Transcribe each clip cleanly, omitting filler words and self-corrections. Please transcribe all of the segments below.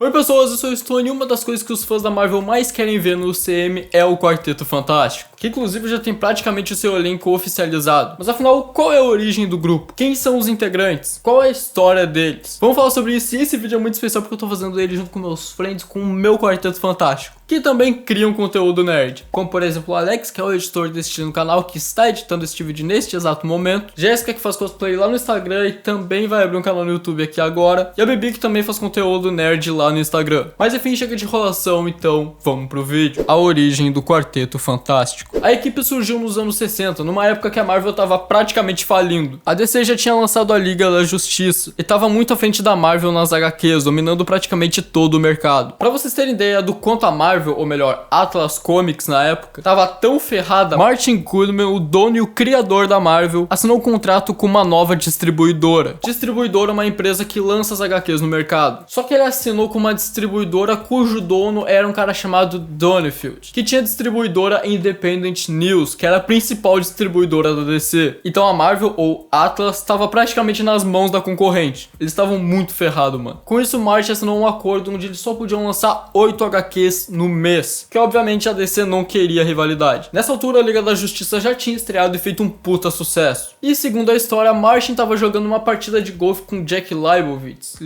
Oi pessoas, eu sou o Stone e uma das coisas que os fãs da Marvel mais querem ver no UCM é o Quarteto Fantástico, que inclusive já tem praticamente o seu elenco oficializado. Mas afinal, qual é a origem do grupo? Quem são os integrantes? Qual é a história deles? Vamos falar sobre isso e esse vídeo é muito especial porque eu tô fazendo ele junto com meus friends, com o meu Quarteto Fantástico, que também criam conteúdo nerd. Como por exemplo o Alex, que é o editor deste no canal, que está editando este vídeo neste exato momento. Jéssica, que faz cosplay lá no Instagram e também vai abrir um canal no YouTube aqui agora. E a Bibi, que também faz conteúdo nerd lá no Instagram. Mas enfim, chega de enrolação, então vamos pro vídeo. A origem do Quarteto Fantástico. A equipe surgiu nos anos 60, numa época que a Marvel tava praticamente falindo. A DC já tinha lançado a Liga da Justiça e tava muito à frente da Marvel nas HQs, dominando praticamente todo o mercado. Pra vocês terem ideia do quanto a Marvel, ou melhor, Atlas Comics na época, tava tão ferrada, Martin Goodman, o dono e o criador da Marvel, assinou um contrato com uma nova distribuidora. Distribuidora é uma empresa que lança as HQs no mercado. Só que ele assinou com uma distribuidora cujo dono era um cara chamado Donfield, que tinha distribuidora Independent News, que era a principal distribuidora da DC. Então a Marvel, ou Atlas, estava praticamente nas mãos da concorrente. Eles estavam muito ferrados, mano. Com isso, Martin assinou um acordo onde eles só podiam lançar 8 HQs no mês, que obviamente a DC não queria rivalidade. Nessa altura, a Liga da Justiça já tinha estreado e feito um puta sucesso. E segundo a história, Martin estava jogando uma partida de golfe com Jack Leibowitz,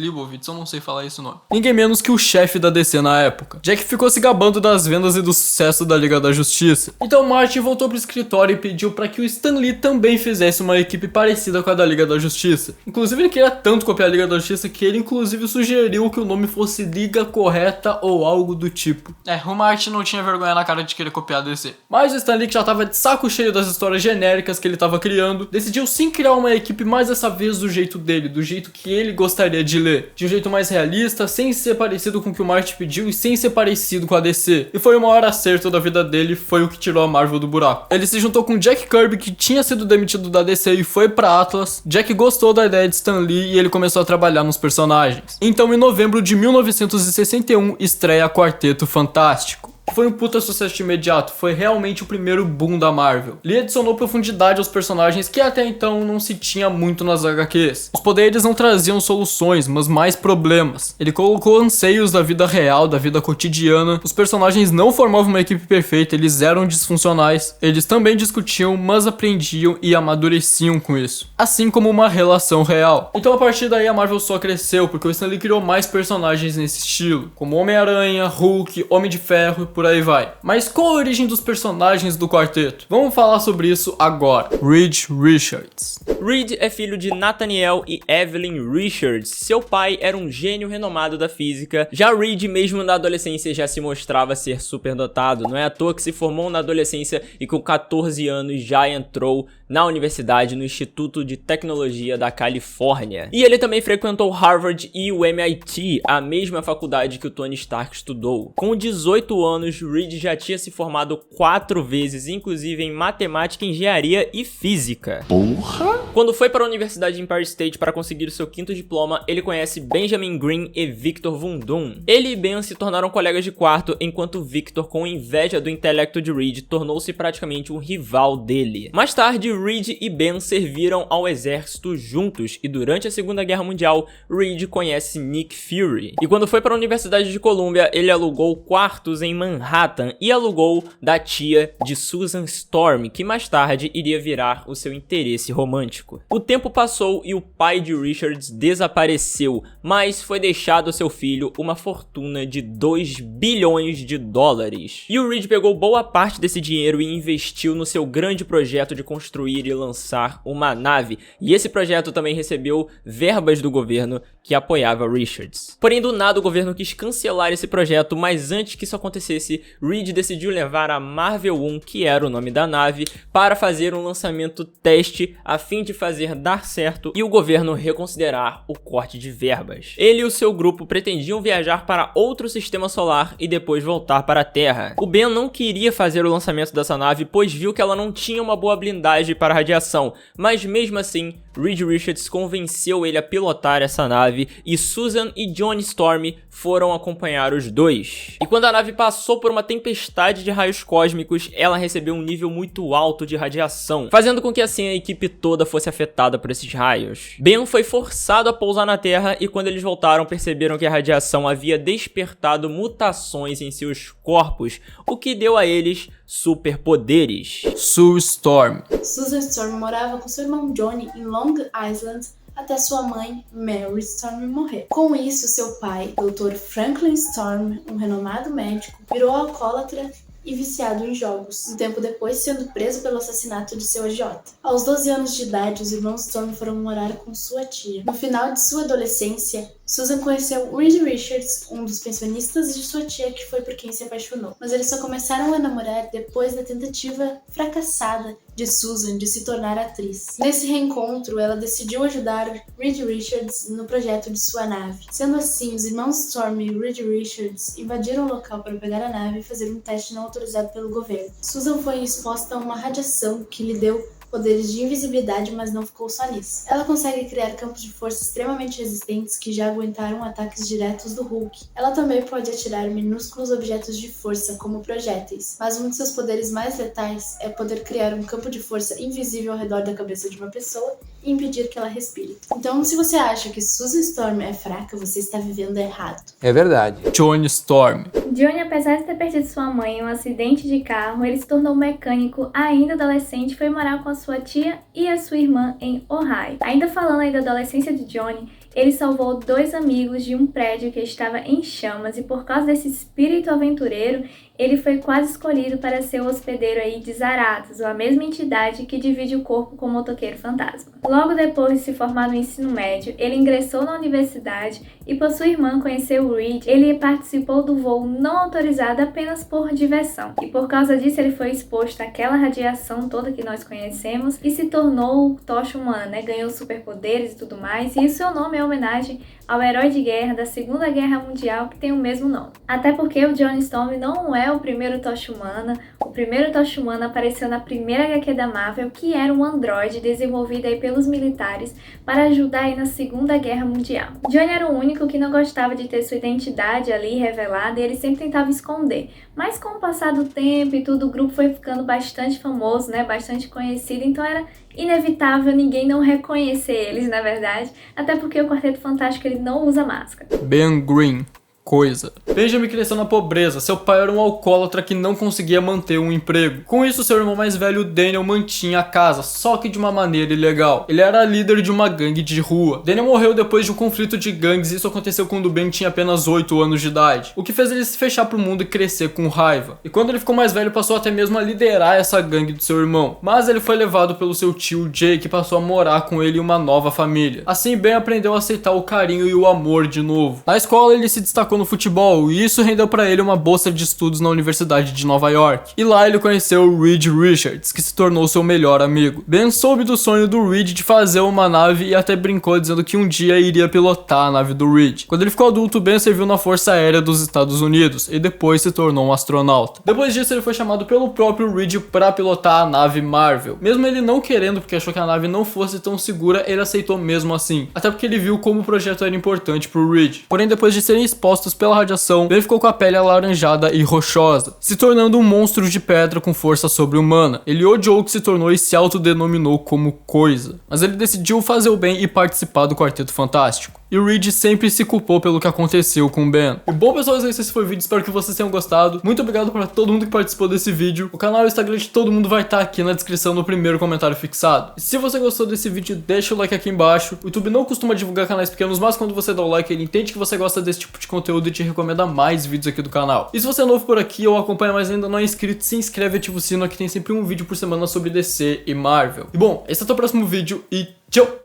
eu não sei falar esse nome. Ninguém menos que o chefe da DC na época. Jack ficou se gabando das vendas e do sucesso da Liga da Justiça. Então Martin voltou pro escritório e pediu para que o Stan Lee também fizesse uma equipe parecida com a da Liga da Justiça. Inclusive ele queria tanto copiar a Liga da Justiça que ele inclusive sugeriu que o nome fosse Liga Correta ou algo do tipo. O Martin não tinha vergonha na cara de querer copiar a DC. Mas o Stan Lee, que já tava de saco cheio das histórias genéricas que ele tava criando, decidiu sim criar uma equipe, mais dessa vez do jeito dele, do jeito que ele gostaria de ler. De um jeito mais realista, sem ser parecido com o que o Martin pediu e sem ser parecido com a DC. E foi o maior acerto da vida dele, foi o que tirou a Marvel do buraco. Ele se juntou com Jack Kirby, que tinha sido demitido da DC e foi pra Atlas. Jack gostou da ideia de Stan Lee e ele começou a trabalhar nos personagens. Então em novembro de 1961 estreia Quarteto Fantástico. Foi um puta sucesso imediato, foi realmente o primeiro boom da Marvel. Lee adicionou profundidade aos personagens que até então não se tinha muito nas HQs. Os poderes não traziam soluções, mas mais problemas. Ele colocou anseios da vida real, da vida cotidiana. Os personagens não formavam uma equipe perfeita, eles eram disfuncionais. Eles também discutiam, mas aprendiam e amadureciam com isso. Assim como uma relação real. Então a partir daí a Marvel só cresceu, porque o Stan Lee criou mais personagens nesse estilo, como Homem-Aranha, Hulk, Homem de Ferro, por aí vai. Mas qual a origem dos personagens do quarteto? Vamos falar sobre isso agora. Reed Richards. Reed é filho de Nathaniel e Evelyn Richards. Seu pai era um gênio renomado da física. Já Reed, mesmo na adolescência, já se mostrava ser superdotado. Não é à toa que se formou na adolescência e com 14 anos já entrou na universidade, no Instituto de Tecnologia da Califórnia. E ele também frequentou Harvard e o MIT, a mesma faculdade que o Tony Stark estudou. Com 18 anos, Reed já tinha se formado 4 vezes, inclusive em matemática, engenharia e física. Porra! Quando foi para a Universidade de Empire State para conseguir o seu 5º diploma, ele conhece Benjamin Green e Victor Von Doom. Ele e Ben se tornaram colegas de quarto, enquanto Victor, com inveja do intelecto de Reed, tornou-se praticamente um rival dele. Mais tarde, Reed e Ben serviram ao exército juntos, e durante a Segunda Guerra Mundial, Reed conhece Nick Fury. E quando foi para a Universidade de Columbia, ele alugou quartos em Manhattan e alugou da tia de Susan Storm, que mais tarde iria virar o seu interesse romântico. O tempo passou e o pai de Richards desapareceu, mas foi deixado a seu filho uma fortuna de 2 bilhões de dólares. E o Reed pegou boa parte desse dinheiro e investiu no seu grande projeto de construir e lançar uma nave, e esse projeto também recebeu verbas do governo que apoiava Richards. Porém, do nada o governo quis cancelar esse projeto, mas antes que isso acontecesse, Reed decidiu levar a Marvel 1, que era o nome da nave, para fazer um lançamento teste a fim de fazer dar certo e o governo reconsiderar o corte de verbas. Ele e o seu grupo pretendiam viajar para outro sistema solar e depois voltar para a Terra. O Ben não queria fazer o lançamento dessa nave, pois viu que ela não tinha uma boa blindagem para radiação, mas mesmo assim, Reed Richards convenceu ele a pilotar essa nave e Susan e Johnny Storm foram acompanhar os dois. E quando a nave passou por uma tempestade de raios cósmicos, ela recebeu um nível muito alto de radiação, fazendo com que assim a equipe toda fosse afetada por esses raios. Ben foi forçado a pousar na Terra e quando eles voltaram perceberam que a radiação havia despertado mutações em seus corpos, o que deu a eles superpoderes. Sue Storm. Susan Storm morava com seu irmão Johnny em Long Island até sua mãe, Mary Storm, morrer. Com isso, seu pai, Dr. Franklin Storm, um renomado médico, virou alcoólatra e viciado em jogos, um tempo depois sendo preso pelo assassinato de seu agiota. Aos 12 anos de idade, os irmãos Storm foram morar com sua tia. No final de sua adolescência, Susan conheceu Reed Richards, um dos pensionistas de sua tia que foi por quem se apaixonou. Mas eles só começaram a namorar depois da tentativa fracassada de Susan de se tornar atriz. Nesse reencontro, ela decidiu ajudar Reed Richards no projeto de sua nave. Sendo assim, os irmãos Storm e Reed Richards invadiram o local para pegar a nave e fazer um teste não autorizado pelo governo. Susan foi exposta a uma radiação que lhe deu poderes de invisibilidade, mas não ficou só nisso. Ela consegue criar campos de força extremamente resistentes que já aguentaram ataques diretos do Hulk. Ela também pode atirar minúsculos objetos de força, como projéteis, mas um de seus poderes mais letais é poder criar um campo de força invisível ao redor da cabeça de uma pessoa e impedir que ela respire. Então, se você acha que Susan Storm é fraca, você está vivendo errado. É verdade. Johnny Storm. Johnny, apesar de ter perdido sua mãe em um acidente de carro, ele se tornou mecânico ainda adolescente e foi morar com a sua tia e a sua irmã em Ohio. Ainda falando aí da adolescência de Johnny, ele salvou 2 amigos de um prédio que estava em chamas e por causa desse espírito aventureiro, ele foi quase escolhido para ser o hospedeiro aí de Zarathos, ou a mesma entidade que divide o corpo com o motoqueiro fantasma. Logo depois de se formar no ensino médio, ele ingressou na universidade e por sua irmã conhecer o Reed, ele participou do voo não autorizado apenas por diversão. E por causa disso ele foi exposto àquela radiação toda que nós conhecemos e se tornou Tocha Humana, né? Ganhou superpoderes e tudo mais, e o seu nome é homenagem ao herói de guerra da Segunda Guerra Mundial que tem o mesmo nome. Até porque o Johnny Storm não é o primeiro Tocha Humana. O primeiro Tocha Humana apareceu na primeira HQ da Marvel, que era um androide desenvolvido aí pelos militares para ajudar aí na Segunda Guerra Mundial. Johnny era o único que não gostava de ter sua identidade ali revelada e ele sempre tentava esconder. Mas com o passar do tempo e tudo, o grupo foi ficando bastante famoso, né? Bastante conhecido, então era inevitável ninguém não reconhecer eles, na verdade, até porque o Quarteto Fantástico ele não usa máscara. Ben Green. Coisa. Benjamin cresceu na pobreza, seu pai era um alcoólatra que não conseguia manter um emprego. Com isso, seu irmão mais velho, Daniel, mantinha a casa, só que de uma maneira ilegal. Ele era líder de uma gangue de rua. Daniel morreu depois de um conflito de gangues, e isso aconteceu quando Ben tinha apenas 8 anos de idade, o que fez ele se fechar pro mundo e crescer com raiva. E quando ele ficou mais velho, passou até mesmo a liderar essa gangue do seu irmão. Mas ele foi levado pelo seu tio Jay, que passou a morar com ele em uma nova família. Assim, Ben aprendeu a aceitar o carinho e o amor de novo. Na escola, ele se destacou no futebol, e isso rendeu pra ele uma bolsa de estudos na Universidade de Nova York. E lá ele conheceu o Reed Richards, que se tornou seu melhor amigo. Ben soube do sonho do Reed de fazer uma nave e até brincou dizendo que um dia iria pilotar a nave do Reed. Quando ele ficou adulto, Ben serviu na Força Aérea dos Estados Unidos e depois se tornou um astronauta. Depois disso, ele foi chamado pelo próprio Reed para pilotar a nave Marvel. Mesmo ele não querendo, porque achou que a nave não fosse tão segura, ele aceitou mesmo assim. Até porque ele viu como o projeto era importante pro Reed. Porém, depois de serem expostos pela radiação, Ben ficou com a pele alaranjada e rochosa, se tornando um monstro de pedra com força sobre-humana. Ele odiou o que se tornou e se autodenominou como Coisa. Mas ele decidiu fazer o bem e participar do Quarteto Fantástico. E o Reed sempre se culpou pelo que aconteceu com o Ben. E bom, pessoal, esse foi o vídeo, espero que vocês tenham gostado. Muito obrigado para todo mundo que participou desse vídeo. O canal e o Instagram de todo mundo vai estar aqui na descrição no primeiro comentário fixado. E se você gostou desse vídeo, deixa o like aqui embaixo. O YouTube não costuma divulgar canais pequenos, mas quando você dá o like, ele entende que você gosta desse tipo de conteúdo e te recomenda mais vídeos aqui do canal. E se você é novo por aqui ou acompanha, mas ainda não é inscrito, se inscreve e ativa o sino, aqui tem sempre um vídeo por semana sobre DC e Marvel. E bom, esse é o próximo vídeo e tchau!